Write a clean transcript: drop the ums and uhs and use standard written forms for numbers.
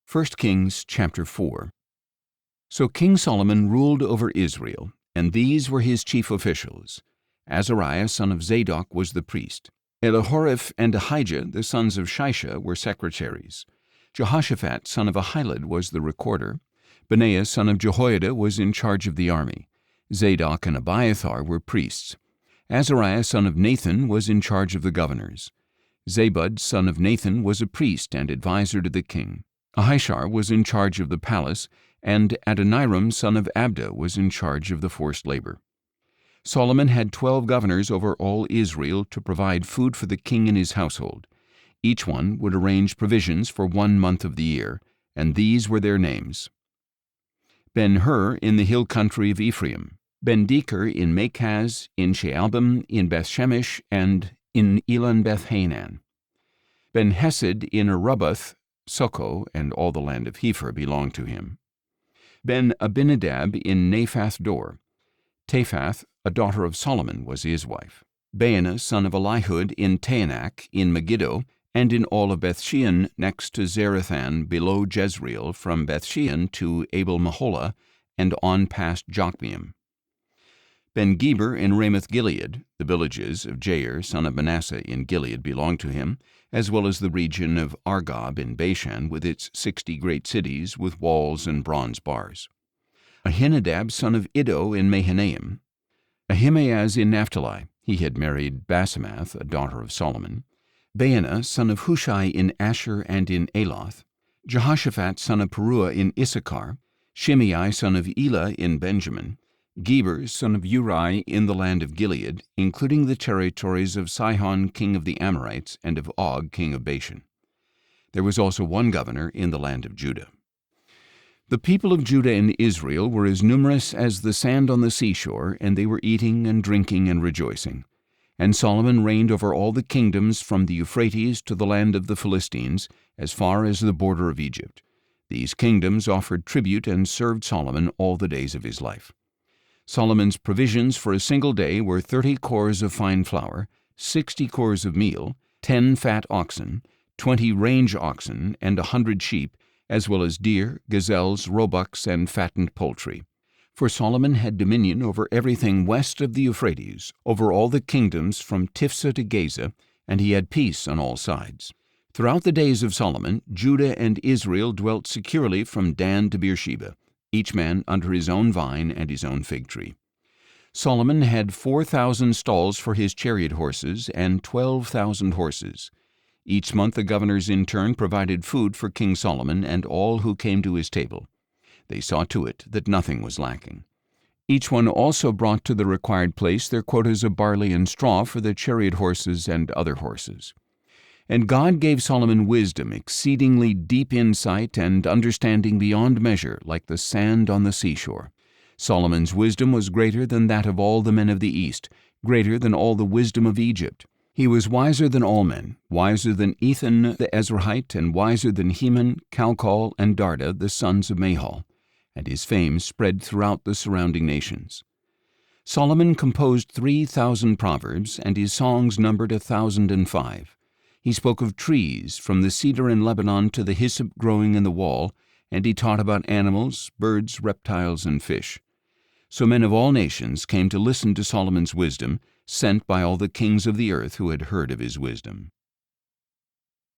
1 Kings chapter 4. So King Solomon ruled over Israel, and these were his chief officials. Azariah son of Zadok was the priest. Elihoreph and Ahijah the sons of Shisha were secretaries. Jehoshaphat son of Ahilud was the recorder. Benaiah son of Jehoiada was in charge of the army. Zadok and Abiathar were priests. Azariah son of Nathan was in charge of the governors. Zabud son of Nathan was a priest and advisor to the king. Ahishar was in charge of the palace, and Adoniram son of Abda was in charge of the forced labor. Solomon had 12 governors over all Israel to provide food for the king and his household. Each one would arrange provisions for 1 month of the year, and these were their names: Ben-Hur in the hill country of Ephraim, Ben-Deker in Makaz, in Shaalbim, in Bethshemesh, and in Elon Beth-Hanan. Ben-Hesed in Arubboth, Soko, and all the land of Hepher belonged to him. Ben-Abinadab in Naphath Dor. Taphath, a daughter of Solomon, was his wife. Baana son of Elihud in Taanach, in Megiddo, and in all of Bethshean next to Zarethan below Jezreel, from Bethshean to Abel-Meholah, and on past Jokmeam. Ben-Geber in Ramoth-Gilead. The villages of Jair son of Manasseh in Gilead belonged to him, as well as the region of Argob in Bashan with its 60 great cities with walls and bronze bars. Ahinadab son of Iddo in Mahanaim. Ahimaaz in Naphtali. He had married Basemath, a daughter of Solomon. Baana son of Hushai in Asher and in Aloth. Jehoshaphat son of Peruah in Issachar. Shimei son of Elah in Benjamin. Geber son of Uri in the land of Gilead, including the territories of Sihon king of the Amorites and of Og king of Bashan. There was also one governor in the land of Judah. The people of Judah and Israel were as numerous as the sand on the seashore, and they were eating and drinking and rejoicing. And Solomon reigned over all the kingdoms from the Euphrates to the land of the Philistines, as far as the border of Egypt. These kingdoms offered tribute and served Solomon all the days of his life. Solomon's provisions for a single day were 30 cors of fine flour, 60 cors of meal, 10 fat oxen, 20 range oxen, and 100 sheep, as well as deer, gazelles, roebucks, and fattened poultry. For Solomon had dominion over everything west of the Euphrates, over all the kingdoms from Tiphsah to Gaza, and he had peace on all sides. Throughout the days of Solomon, Judah and Israel dwelt securely from Dan to Beersheba, each man under his own vine and his own fig tree. Solomon had 4,000 stalls for his chariot horses and 12,000 horses. Each month the governors in turn provided food for King Solomon and all who came to his table. They saw to it that nothing was lacking. Each one also brought to the required place their quotas of barley and straw for the chariot horses and other horses. And God gave Solomon wisdom, exceedingly deep insight, and understanding beyond measure, like the sand on the seashore. Solomon's wisdom was greater than that of all the men of the East, greater than all the wisdom of Egypt. He was wiser than all men, wiser than Ethan the Ezrahite, and wiser than Heman, Calcol, and Darda, the sons of Mahol. And his fame spread throughout the surrounding nations. Solomon composed 3,000 proverbs, and his songs numbered 1,005. He spoke of trees, from the cedar in Lebanon to the hyssop growing in the wall, and he taught about animals, birds, reptiles, and fish. So men of all nations came to listen to Solomon's wisdom, sent by all the kings of the earth who had heard of his wisdom.